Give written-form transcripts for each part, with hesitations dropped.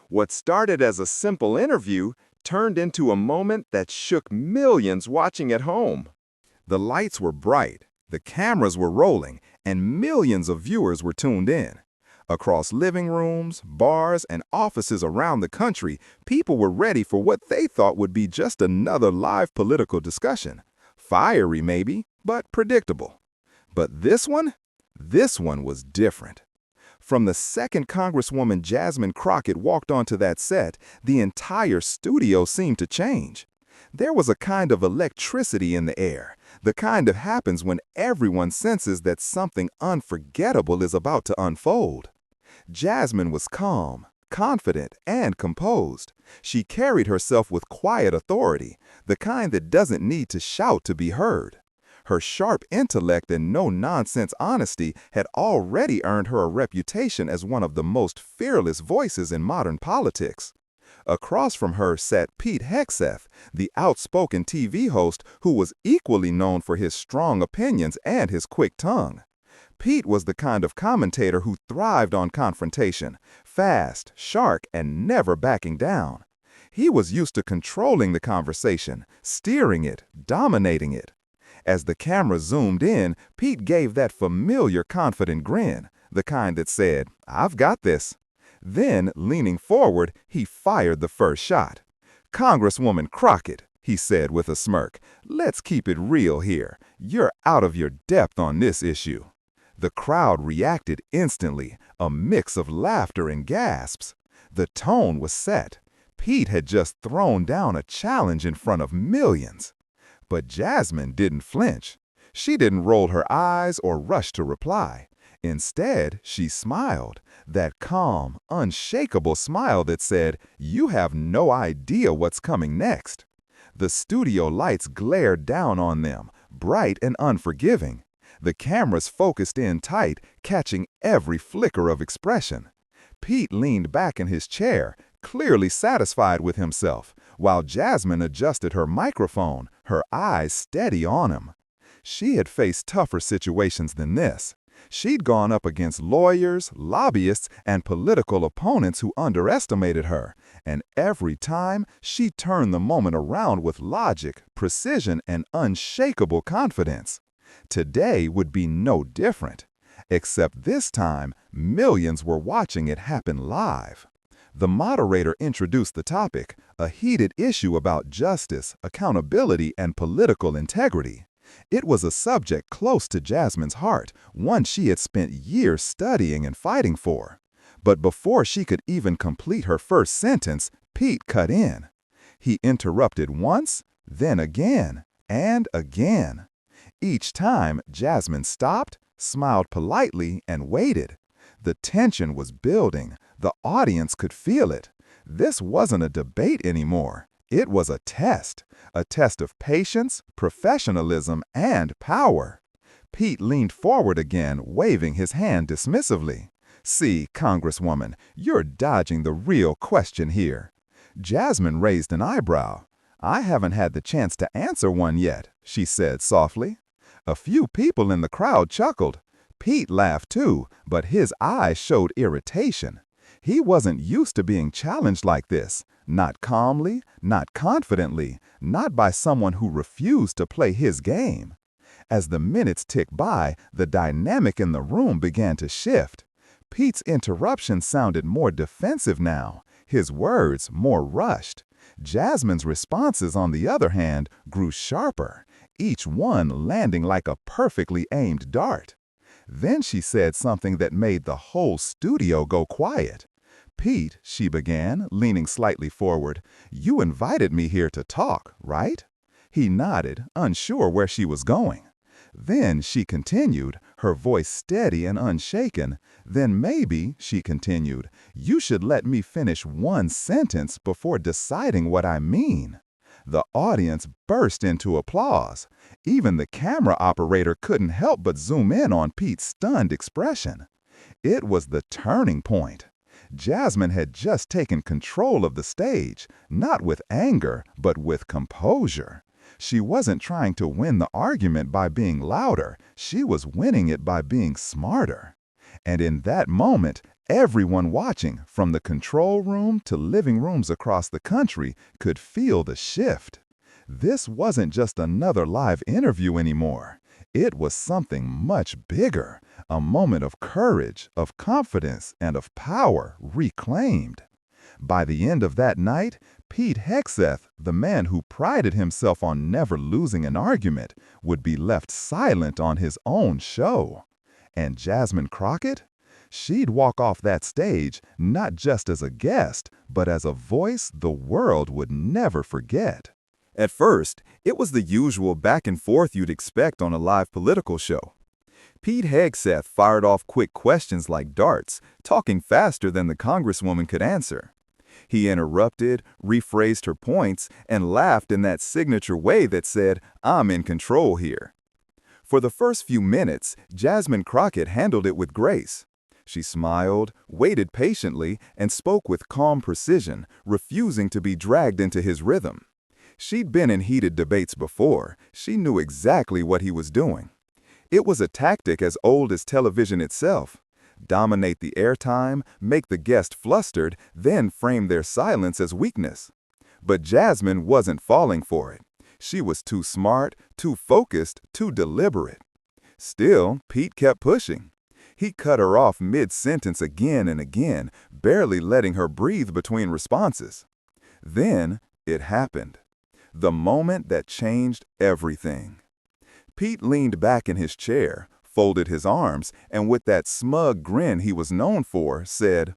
What started as a simple interview turned into a moment that shook millions watching at home. The lights were bright, the cameras were rolling, and millions of viewers were tuned in. Across living rooms, bars, and offices around the country, people were ready for what they thought would be just another live political discussion. Fiery maybe, but predictable. But this one? This one was different. From the second Congresswoman Jasmine Crockett walked onto that set, the entire studio seemed to change. There was a kind of electricity in the air, the kind that happens when everyone senses that something unforgettable is about to unfold. Jasmine was calm, confident, and composed. She carried herself with quiet authority, the kind that doesn't need to shout to be heard. Her sharp intellect and no-nonsense honesty had already earned her a reputation as one of the most fearless voices in modern politics. Across from her sat Pete Hegseth, the outspoken TV host who was equally known for his strong opinions and his quick tongue. Pete was the kind of commentator who thrived on confrontation, fast, sharp, and never backing down. He was used to controlling the conversation, steering it, dominating it. As the camera zoomed in, Pete gave that familiar confident grin, the kind that said, "I've got this." Then, leaning forward, he fired the first shot. "Congresswoman Crockett," he said with a smirk, "let's keep it real here. You're out of your depth on this issue." The crowd reacted instantly, a mix of laughter and gasps. The tone was set. Pete had just thrown down a challenge in front of millions. But Jasmine didn't flinch. She didn't roll her eyes or rush to reply. Instead, she smiled, that calm, unshakable smile that said, "You have no idea what's coming next." The studio lights glared down on them, bright and unforgiving. The cameras focused in tight, catching every flicker of expression. Pete leaned back in his chair, clearly satisfied with himself, while Jasmine adjusted her microphone, her eyes steady on him. She had faced tougher situations than this. She'd gone up against lawyers, lobbyists, and political opponents who underestimated her, and every time she turned the moment around with logic, precision, and unshakable confidence. Today would be no different, except this time millions were watching it happen live. The moderator introduced the topic, a heated issue about justice, accountability, and political integrity. It was a subject close to Jasmine's heart, one she had spent years studying and fighting for. But before she could even complete her first sentence, Pete cut in. He interrupted once, then again, and again. Each time, Jasmine stopped, smiled politely, and waited. The tension was building. The audience could feel it. This wasn't a debate anymore. It was a test of patience, professionalism, and power. Pete leaned forward again, waving his hand dismissively. "See, Congresswoman, you're dodging the real question here." Jasmine raised an eyebrow. "I haven't had the chance to answer one yet," she said softly. A few people in the crowd chuckled. Pete laughed too, but his eyes showed irritation. He wasn't used to being challenged like this, not calmly, not confidently, not by someone who refused to play his game. As the minutes ticked by, the dynamic in the room began to shift. Pete's interruption sounded more defensive now, his words more rushed. Jasmine's responses, on the other hand, grew sharper, each one landing like a perfectly aimed dart. Then she said something that made the whole studio go quiet. "Pete," she began, leaning slightly forward, "you invited me here to talk, right?" He nodded, unsure where she was going. Then she continued, her voice steady and unshaken. "Then maybe," she continued, "you should let me finish one sentence before deciding what I mean." The audience burst into applause. Even the camera operator couldn't help but zoom in on Pete's stunned expression. It was the turning point. Jasmine had just taken control of the stage, not with anger, but with composure. She wasn't trying to win the argument by being louder. She was winning it by being smarter. And in that moment, Everyone watching, from the control room to living rooms across the country, could feel the shift. This wasn't just another live interview anymore. It was something much bigger, a moment of courage, of confidence, and of power reclaimed. By the end of that night, Pete Hegseth, the man who prided himself on never losing an argument, would be left silent on his own show. And Jasmine Crockett? She'd walk off that stage not just as a guest, but as a voice the world would never forget. At first, it was the usual back and forth you'd expect on a live political show. Pete Hegseth fired off quick questions like darts, talking faster than the Congresswoman could answer. He interrupted, rephrased her points, and laughed in that signature way that said, "I'm in control here." For the first few minutes, Jasmine Crockett handled it with grace. She smiled, waited patiently, and spoke with calm precision, refusing to be dragged into his rhythm. She'd been in heated debates before. She knew exactly what he was doing. It was a tactic as old as television itself. Dominate the airtime, make the guest flustered, then frame their silence as weakness. But Jasmine wasn't falling for it. She was too smart, too focused, too deliberate. Still, Pete kept pushing. He cut her off mid-sentence again and again, barely letting her breathe between responses. Then, it happened. The moment that changed everything. Pete leaned back in his chair, folded his arms, and with that smug grin he was known for, said,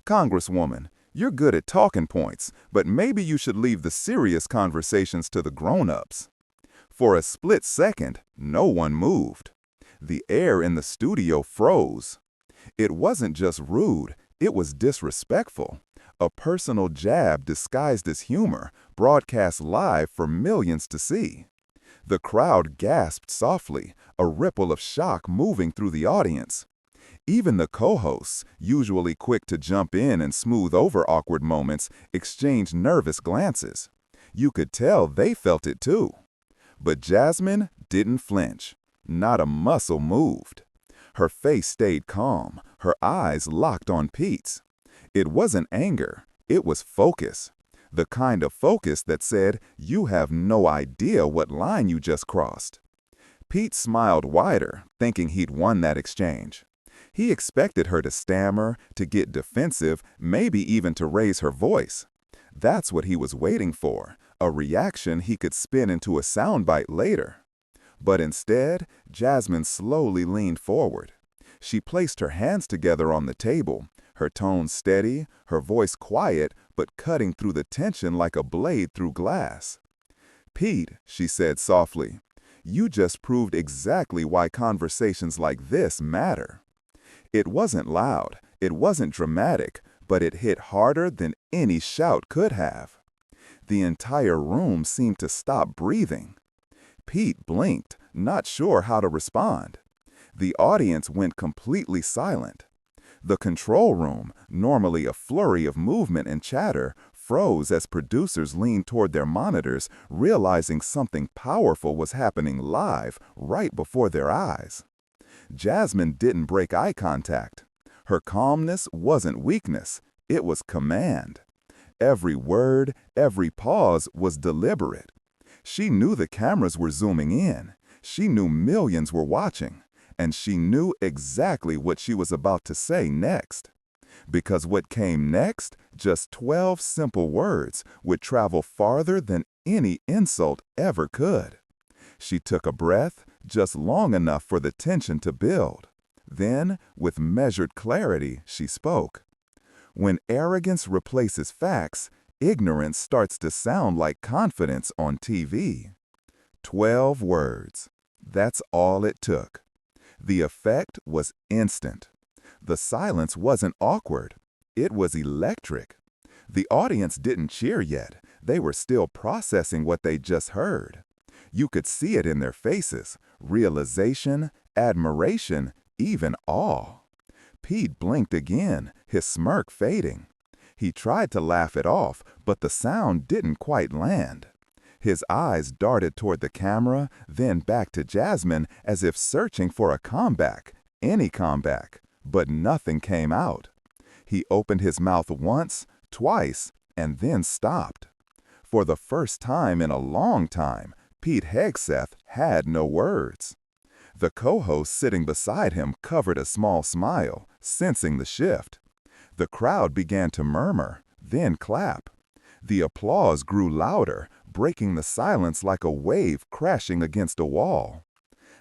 "Congresswoman, you're good at talking points, but maybe you should leave the serious conversations to the grown-ups." For a split second, no one moved. The air in the studio froze. It wasn't just rude, it was disrespectful. A personal jab disguised as humor, broadcast live for millions to see. The crowd gasped softly, a ripple of shock moving through the audience. Even the co-hosts, usually quick to jump in and smooth over awkward moments, exchanged nervous glances. You could tell they felt it too. But Jasmine didn't flinch. Not a muscle moved. Her face stayed calm, her eyes locked on Pete's. It wasn't anger, it was focus. The kind of focus that said, "You have no idea what line you just crossed." Pete smiled wider, thinking he'd won that exchange. He expected her to stammer, to get defensive, maybe even to raise her voice. That's what he was waiting for, a reaction he could spin into a soundbite later. But instead, Jasmine slowly leaned forward. She placed her hands together on the table, her tone steady, her voice quiet, but cutting through the tension like a blade through glass. "Pete," she said softly, "you just proved exactly why conversations like this matter." It wasn't loud, it wasn't dramatic, but it hit harder than any shout could have. The entire room seemed to stop breathing. Pete blinked, not sure how to respond. The audience went completely silent. The control room, normally a flurry of movement and chatter, froze as producers leaned toward their monitors, realizing something powerful was happening live right before their eyes. Jasmine didn't break eye contact. Her calmness wasn't weakness, it was command. Every word, every pause was deliberate. She knew the cameras were zooming in. She knew millions were watching. And she knew exactly what she was about to say next. Because what came next, just 12 simple words, would travel farther than any insult ever could. She took a breath, just long enough for the tension to build. Then, with measured clarity, she spoke. "When arrogance replaces facts, ignorance starts to sound like confidence on TV." 12 words. That's all it took. The effect was instant. The silence wasn't awkward. It was electric. The audience didn't cheer yet. They were still processing what they just heard. You could see it in their faces, realization, admiration, even awe. Pete blinked again, his smirk fading. He tried to laugh it off, but the sound didn't quite land. His eyes darted toward the camera, then back to Jasmine as if searching for a comeback, any comeback, but nothing came out. He opened his mouth once, twice, and then stopped. For the first time in a long time, Pete Hegseth had no words. The co-host sitting beside him covered a small smile, sensing the shift. The crowd began to murmur, then clap. The applause grew louder, breaking the silence like a wave crashing against a wall.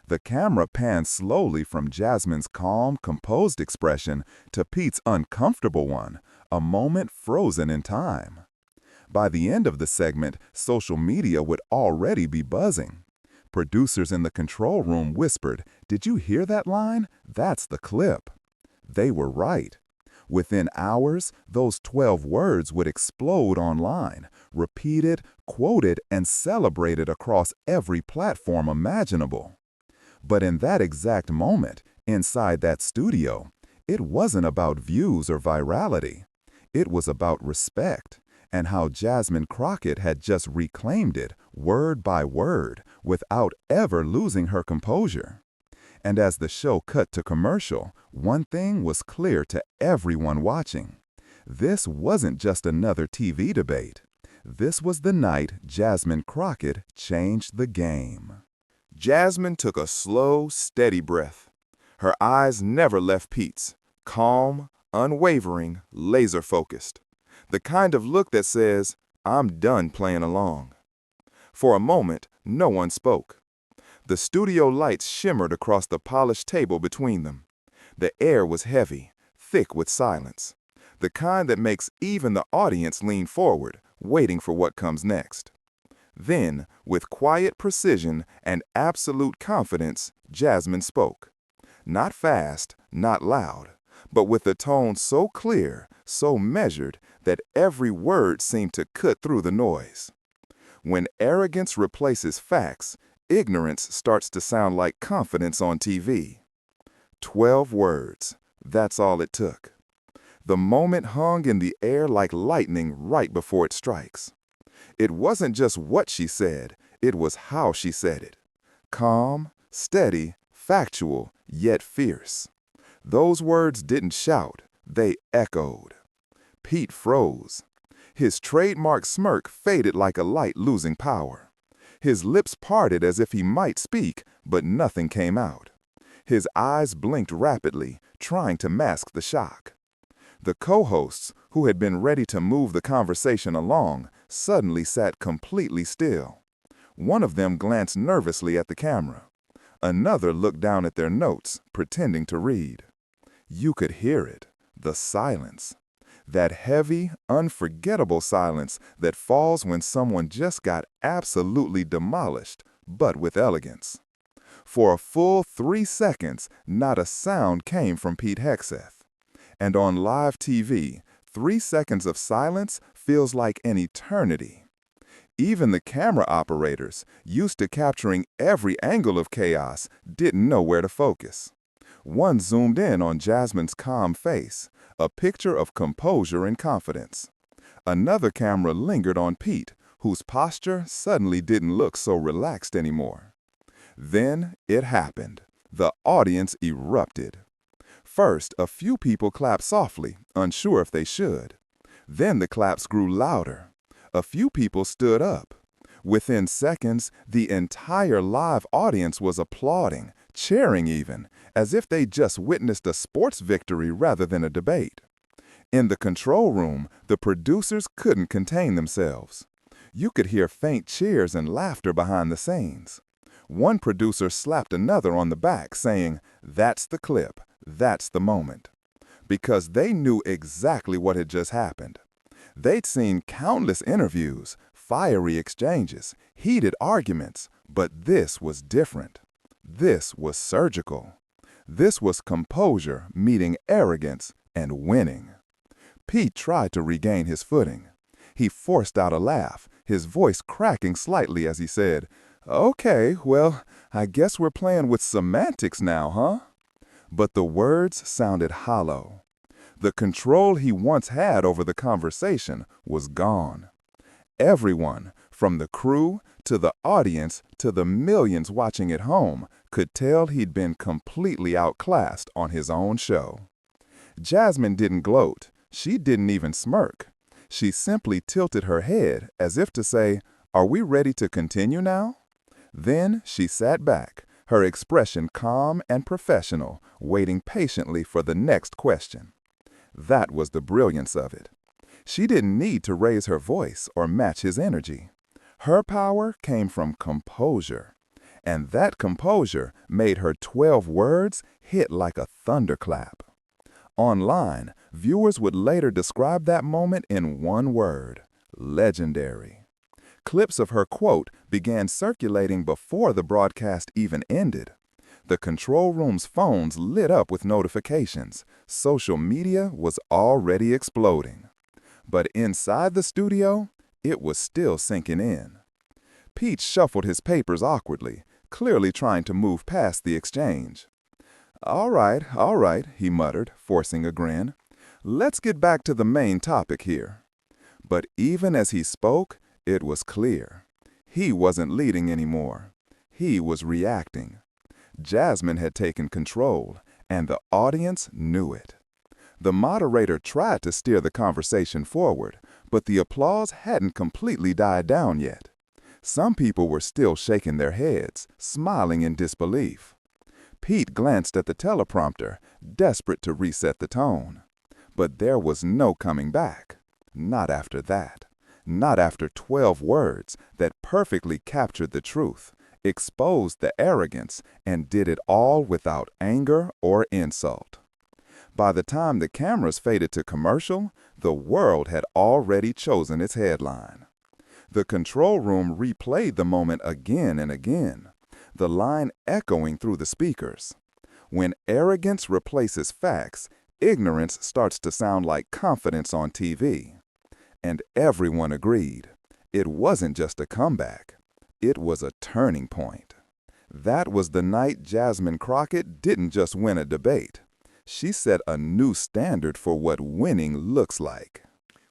The camera panned slowly from Jasmine's calm, composed expression to Pete's uncomfortable one, a moment frozen in time. By the end of the segment, social media would already be buzzing. Producers in the control room whispered, "Did you hear that line? That's the clip." They were right. Within hours, those 12 words would explode online, repeated, quoted, and celebrated across every platform imaginable. But in that exact moment, inside that studio, it wasn't about views or virality. It was about respect, and how Jasmine Crockett had just reclaimed it, word by word, without ever losing her composure. And as the show cut to commercial, one thing was clear to everyone watching. This wasn't just another TV debate. This was the night Jasmine Crockett changed the game. Jasmine took a slow, steady breath. Her eyes never left Pete's, calm, unwavering, laser-focused. The kind of look that says, "I'm done playing along." For a moment, no one spoke. The studio lights shimmered across the polished table between them. The air was heavy, thick with silence, the kind that makes even the audience lean forward, waiting for what comes next. Then, with quiet precision and absolute confidence, Jasmine spoke. Not fast, not loud, but with a tone so clear, so measured, that every word seemed to cut through the noise. When arrogance replaces facts, ignorance starts to sound like confidence on TV. 12 words. That's all it took. The moment hung in the air like lightning right before it strikes. It wasn't just what she said, it was how she said it. Calm, steady, factual, yet fierce. Those words didn't shout, they echoed. Pete froze. His trademark smirk faded like a light losing power. His lips parted as if he might speak, but nothing came out. His eyes blinked rapidly, trying to mask the shock. The co-hosts, who had been ready to move the conversation along, suddenly sat completely still. One of them glanced nervously at the camera. Another looked down at their notes, pretending to read. You could hear it, the silence. That heavy, unforgettable silence that falls when someone just got absolutely demolished, but with elegance. For a full 3 seconds, not a sound came from Pete Hegseth. And on live TV, 3 seconds of silence feels like an eternity. Even the camera operators, used to capturing every angle of chaos, didn't know where to focus. One zoomed in on Jasmine's calm face, a picture of composure and confidence. Another camera lingered on Pete, whose posture suddenly didn't look so relaxed anymore. Then it happened. The audience erupted. First, a few people clapped softly, unsure if they should. Then the claps grew louder. A few people stood up. Within seconds, the entire live audience was applauding, cheering even, as if they just witnessed a sports victory rather than a debate. In the control room, the producers couldn't contain themselves. You could hear faint cheers and laughter behind the scenes. One producer slapped another on the back, saying, "That's the clip, that's the moment." Because they knew exactly what had just happened. They'd seen countless interviews, fiery exchanges, heated arguments, but this was different. This was surgical. This was composure meeting arrogance and winning. Pete tried to regain his footing. He forced out a laugh, his voice cracking slightly as he said, "Okay, well, I guess we're playing with semantics now, huh?" But the words sounded hollow. The control he once had over the conversation was gone. Everyone, from the crew to the audience to the millions watching at home, could tell he'd been completely outclassed on his own show. Jasmine didn't gloat, She didn't even smirk. She simply tilted her head as if to say, "Are we ready to continue now?" Then she sat back, her expression calm and professional, waiting patiently for the next question. That was the brilliance of it. She didn't need to raise her voice or match his energy. Her power came from composure, and that composure made her 12 words hit like a thunderclap. Online, viewers would later describe that moment in one word: legendary. Clips of her quote began circulating before the broadcast even ended. The control room's phones lit up with notifications. Social media was already exploding. But inside the studio, it was still sinking in. Pete shuffled his papers awkwardly, clearly trying to move past the exchange. All right, he muttered, forcing a grin. Let's get back to the main topic here. But even as he spoke, it was clear. He wasn't leading anymore. He was reacting. Jasmine had taken control, and the audience knew it. The moderator tried to steer the conversation forward, but the applause hadn't completely died down yet. Some people were still shaking their heads, smiling in disbelief. Pete glanced at the teleprompter, desperate to reset the tone. But there was no coming back. Not after that. Not after 12 words that perfectly captured the truth, exposed the arrogance, and did it all without anger or insult. By the time the cameras faded to commercial, the world had already chosen its headline. The control room replayed the moment again and again, the line echoing through the speakers. When arrogance replaces facts, ignorance starts to sound like confidence on TV. And everyone agreed. It wasn't just a comeback. It was a turning point. That was the night Jasmine Crockett didn't just win a debate. She set a new standard for what winning looks like.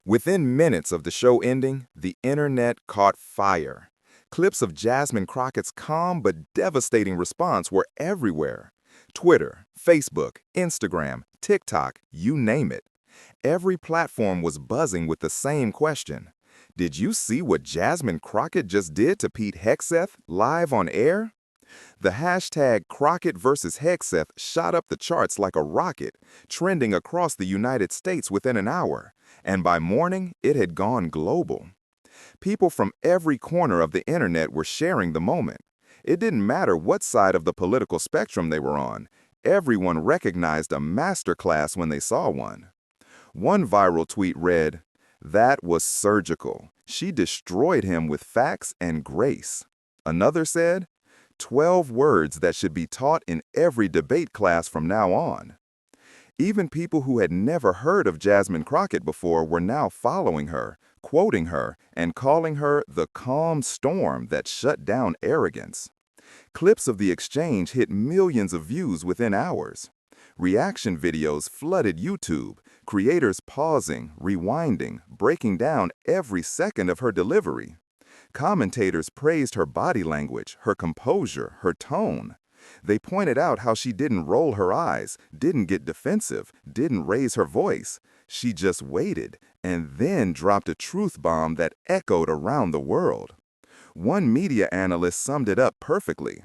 Within minutes of the show ending, the internet caught fire. Clips of Jasmine Crockett's calm but devastating response were everywhere. Twitter, Facebook, Instagram, TikTok, you name it. Every platform was buzzing with the same question. Did you see what Jasmine Crockett just did to Pete Hegseth live on air? The hashtag Crockett versus Hegseth shot up the charts like a rocket, trending across the United States within an hour, and by morning it had gone global. People from every corner of the internet were sharing the moment. It didn't matter what side of the political spectrum they were on. Everyone recognized a masterclass when they saw one. One viral tweet read, "That was surgical. She destroyed him with facts and grace." Another said, 12 words that should be taught in every debate class from now on. Even people who had never heard of Jasmine Crockett before were now following her, quoting her, and calling her the calm storm that shut down arrogance. Clips of the exchange hit millions of views within hours. Reaction videos flooded YouTube, creators pausing, rewinding, breaking down every second of her delivery. Commentators praised her body language, her composure, her tone. They pointed out how she didn't roll her eyes, didn't get defensive, didn't raise her voice. She just waited and then dropped a truth bomb that echoed around the world. One media analyst summed it up perfectly.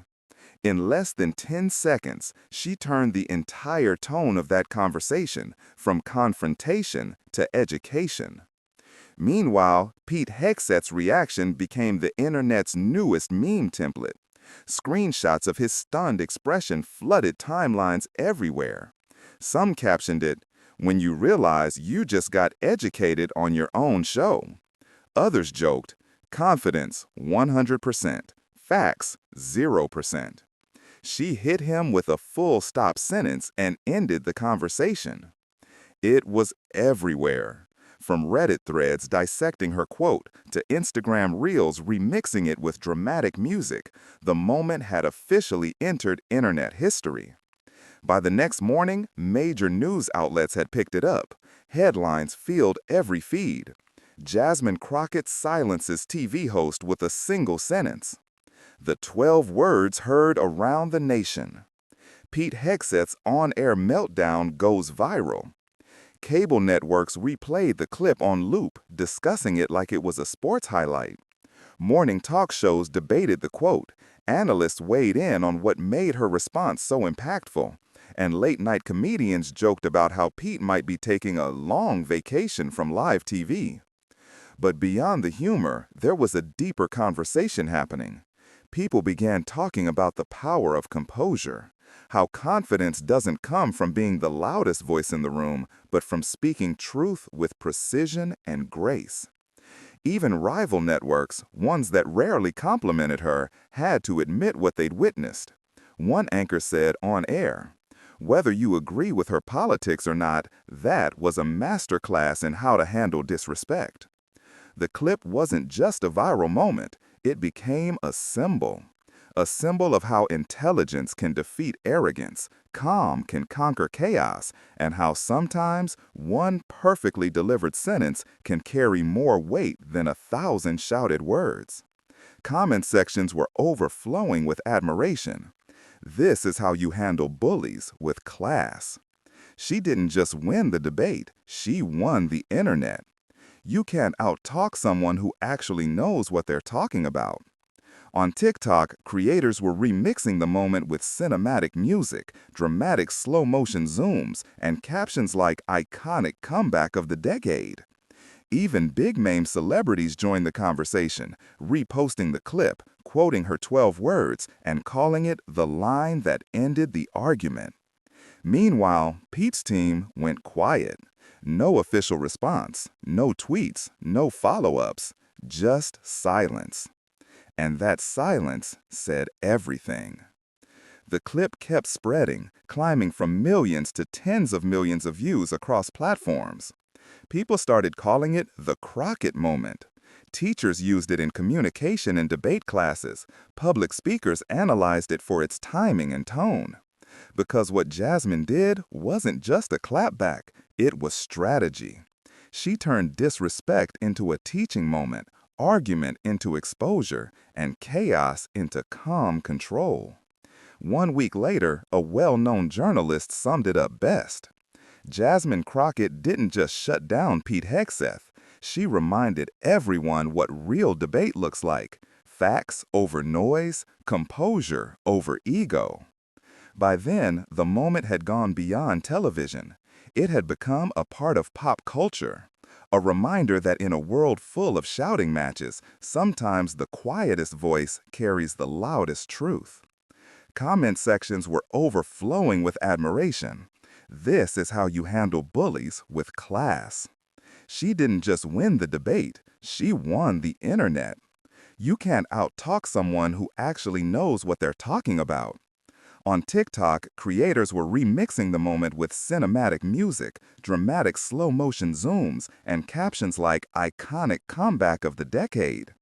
In less than 10 seconds, she turned the entire tone of that conversation from confrontation to education. Meanwhile, Pete Hegseth's reaction became the internet's newest meme template. Screenshots of his stunned expression flooded timelines everywhere. Some captioned it, "When you realize you just got educated on your own show." Others joked, "Confidence, 100%. Facts, 0%. She hit him with a full-stop sentence and ended the conversation. It was everywhere. From Reddit threads dissecting her quote to Instagram reels remixing it with dramatic music, the moment had officially entered internet history. By the next morning, major news outlets had picked it up. Headlines filled every feed. Jasmine Crockett silences TV host with a single sentence. The 12 words heard around the nation. Pete Hegseth's on-air meltdown goes viral. Cable networks replayed the clip on loop, discussing it like it was a sports highlight. Morning talk shows debated the quote. Analysts weighed in on what made her response so impactful. And late-night comedians joked about how Pete might be taking a long vacation from live TV. But beyond the humor, there was a deeper conversation happening. People began talking about the power of composure, how confidence doesn't come from being the loudest voice in the room, but from speaking truth with precision and grace. Even rival networks, ones that rarely complimented her, had to admit what they'd witnessed. One anchor said on air, "Whether you agree with her politics or not, that was a masterclass in how to handle disrespect." The clip wasn't just a viral moment, it became a symbol. A symbol of how intelligence can defeat arrogance, calm can conquer chaos, and how sometimes one perfectly delivered sentence can carry more weight than 1,000 shouted words. Comment sections were overflowing with admiration. This is how you handle bullies with class. She didn't just win the debate, she won the internet. You can't out-talk someone who actually knows what they're talking about. On TikTok, creators were remixing the moment with cinematic music, dramatic slow-motion zooms, and captions like "iconic comeback of the decade." Even big-name celebrities joined the conversation, reposting the clip, quoting her 12 words, and calling it the line that ended the argument. Meanwhile, Pete's team went quiet. No official response, no tweets, no follow-ups, just silence. And that silence said everything. The clip kept spreading, climbing from millions to tens of millions of views across platforms. People started calling it the Crockett moment. Teachers used it in communication and debate classes. Public speakers analyzed it for its timing and tone. Because what Jasmine did wasn't just a clapback, it was strategy. She turned disrespect into a teaching moment, argument into exposure, and chaos into calm control. 1 week later, a well-known journalist summed it up best. Jasmine Crockett didn't just shut down Pete Hegseth. She reminded everyone what real debate looks like: facts over noise, composure over ego. By then, the moment had gone beyond television. It had become a part of pop culture. A reminder that in a world full of shouting matches, sometimes the quietest voice carries the loudest truth. Comment sections were overflowing with admiration. This is how you handle bullies with class. She didn't just win the debate, she won the internet. You can't out-talk someone who actually knows what they're talking about. On TikTok, creators were remixing the moment with cinematic music, dramatic slow-motion zooms, and captions like "iconic comeback of the decade."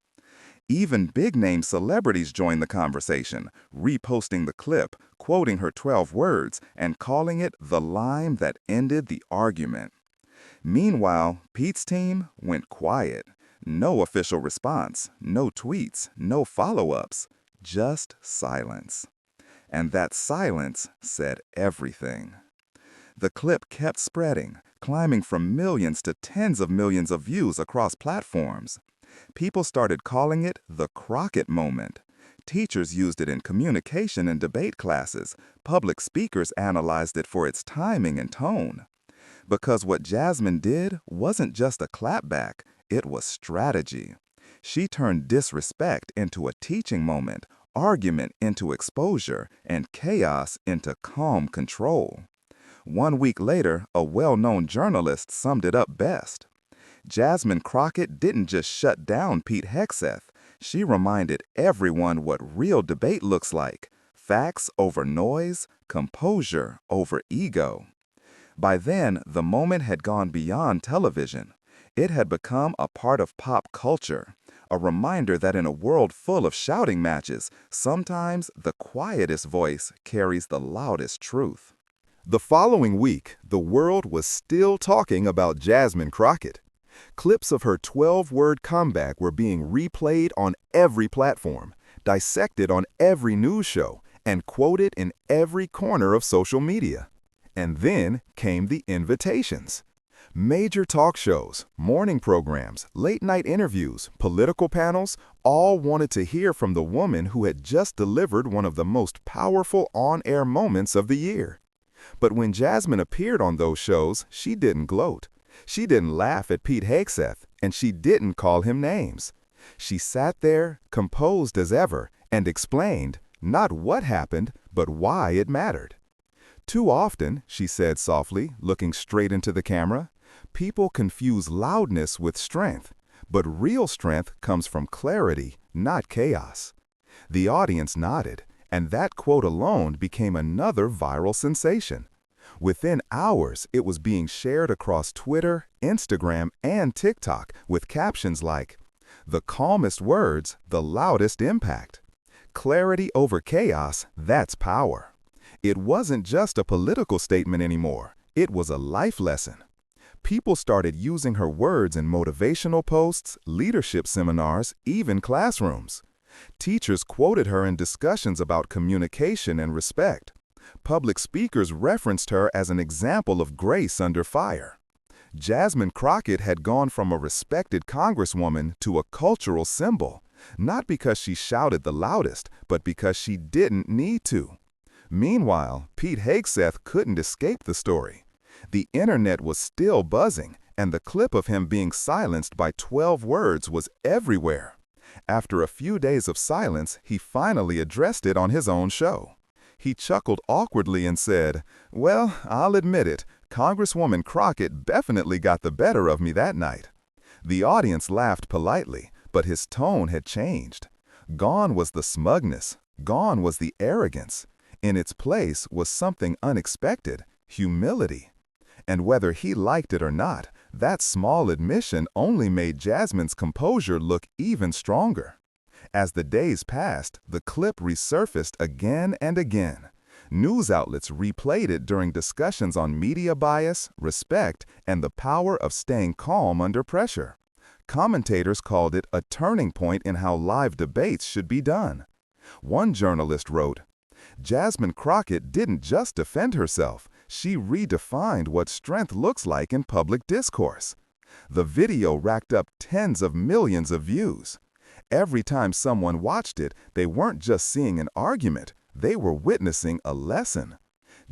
Even big-name celebrities joined the conversation, reposting the clip, quoting her 12 words, and calling it the line that ended the argument. Meanwhile, Pete's team went quiet. No official response, no tweets, no follow-ups, just silence. And that silence said everything. The clip kept spreading, climbing from millions to tens of millions of views across platforms. People started calling it the Crockett moment. Teachers used it in communication and debate classes. Public speakers analyzed it for its timing and tone. Because what Jasmine did wasn't just a clapback, it was strategy. She turned disrespect into a teaching moment, argument into exposure, and chaos into calm control. 1 week later, a well-known journalist summed it up best. Jasmine Crockett didn't just shut down Pete Hegseth. She reminded everyone what real debate looks like: facts over noise, composure over ego. By then, the moment had gone beyond television. It had become a part of pop culture, a reminder that in a world full of shouting matches, sometimes the quietest voice carries the loudest truth. The following week, the world was still talking about Jasmine Crockett. Clips of her 12-word comeback were being replayed on every platform, dissected on every news show, and quoted in every corner of social media. And then came the invitations. Major talk shows, morning programs, late-night interviews, political panels, all wanted to hear from the woman who had just delivered one of the most powerful on-air moments of the year. But when Jasmine appeared on those shows, she didn't gloat. She didn't laugh at Pete Hegseth, and she didn't call him names. She sat there, composed as ever, and explained not what happened, but why it mattered. "Too often," she said softly, looking straight into the camera, "people confuse loudness with strength, but real strength comes from clarity, not chaos." The audience nodded, and that quote alone became another viral sensation. Within hours, it was being shared across Twitter, Instagram, and TikTok with captions like, "The calmest words, the loudest impact." Clarity over chaos, that's power. It wasn't just a political statement anymore. It was a life lesson. People started using her words in motivational posts, leadership seminars, even classrooms. Teachers quoted her in discussions about communication and respect. Public speakers referenced her as an example of grace under fire. Jasmine Crockett had gone from a respected Congresswoman to a cultural symbol, not because she shouted the loudest, but because she didn't need to. Meanwhile, Pete Hegseth couldn't escape the story. The internet was still buzzing, and the clip of him being silenced by 12 words was everywhere. After a few days of silence, he finally addressed it on his own show. He chuckled awkwardly and said, "Well, I'll admit it, Congresswoman Crockett definitely got the better of me that night." The audience laughed politely, but his tone had changed. Gone was the smugness. Gone was the arrogance. In its place was something unexpected: humility. And whether he liked it or not, that small admission only made Jasmine's composure look even stronger. As the days passed, the clip resurfaced again and again. News outlets replayed it during discussions on media bias, respect, and the power of staying calm under pressure. Commentators called it a turning point in how live debates should be done. One journalist wrote, "Jasmine Crockett didn't just defend herself, she redefined what strength looks like in public discourse." The video racked up tens of millions of views. Every time someone watched it, they weren't just seeing an argument, they were witnessing a lesson.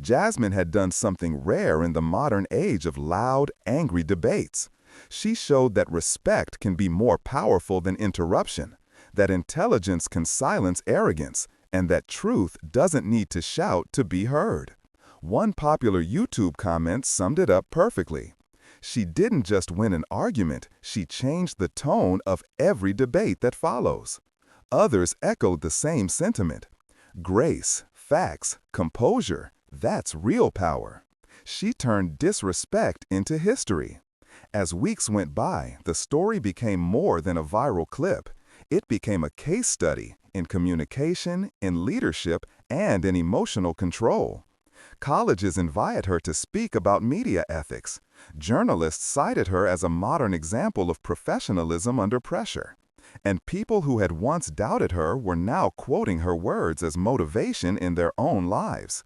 Jasmine had done something rare in the modern age of loud, angry debates. She showed that respect can be more powerful than interruption, that intelligence can silence arrogance, and that truth doesn't need to shout to be heard. One popular YouTube comment summed it up perfectly. She didn't just win an argument, she changed the tone of every debate that follows. Others echoed the same sentiment. Grace, facts, composure, that's real power. She turned disrespect into history. As weeks went by, the story became more than a viral clip. It became a case study in communication, in leadership, and in emotional control. Colleges invited her to speak about media ethics. Journalists cited her as a modern example of professionalism under pressure. And people who had once doubted her were now quoting her words as motivation in their own lives.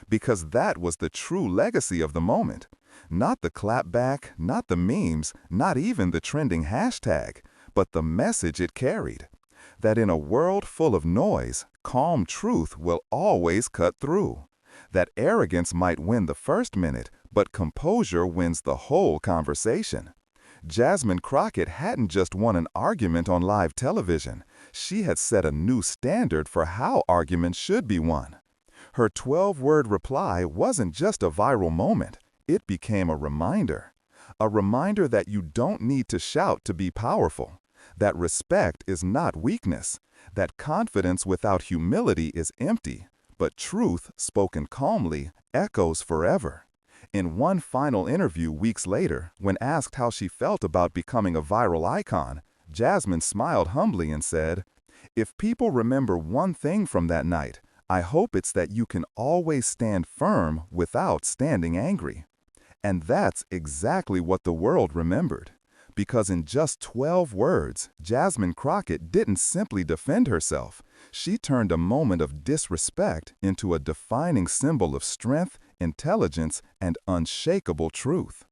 Because that was the true legacy of the moment. Not the clapback, not the memes, not even the trending hashtag, but the message it carried. That in a world full of noise, calm truth will always cut through. That arrogance might win the first minute, but composure wins the whole conversation. Jasmine Crockett hadn't just won an argument on live television. She had set a new standard for how arguments should be won. Her 12-word reply wasn't just a viral moment. It became a reminder. A reminder that you don't need to shout to be powerful. That respect is not weakness. That confidence without humility is empty. But truth, spoken calmly, echoes forever. In one final interview weeks later, when asked how she felt about becoming a viral icon, Jasmine smiled humbly and said, "If people remember one thing from that night, I hope it's that you can always stand firm without standing angry." And that's exactly what the world remembered. Because in just 12 words, Jasmine Crockett didn't simply defend herself. She turned a moment of disrespect into a defining symbol of strength, intelligence, and unshakable truth.